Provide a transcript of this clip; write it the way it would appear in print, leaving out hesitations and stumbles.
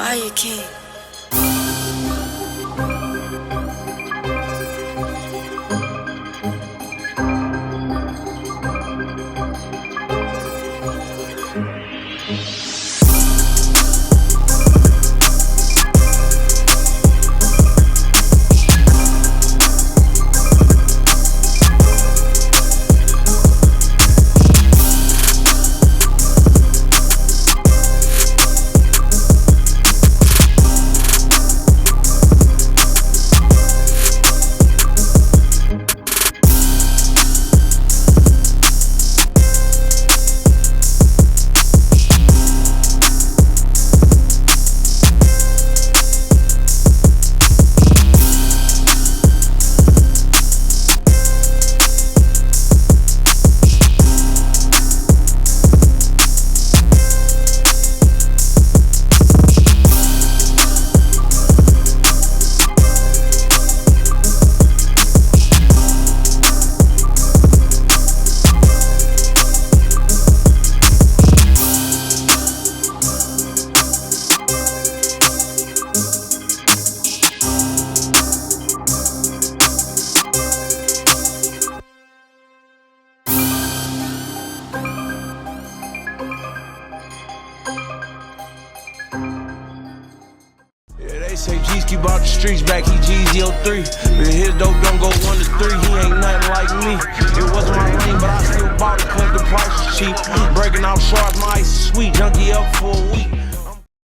Are you king? Say G's keep out the streets back, he GZ03. But his dope don't go 1 to 3, he ain't nothing like me. It wasn't my lane, but I still bought it cause the price was cheap. Breaking out shards, my ice is sweet, junkie up for a week.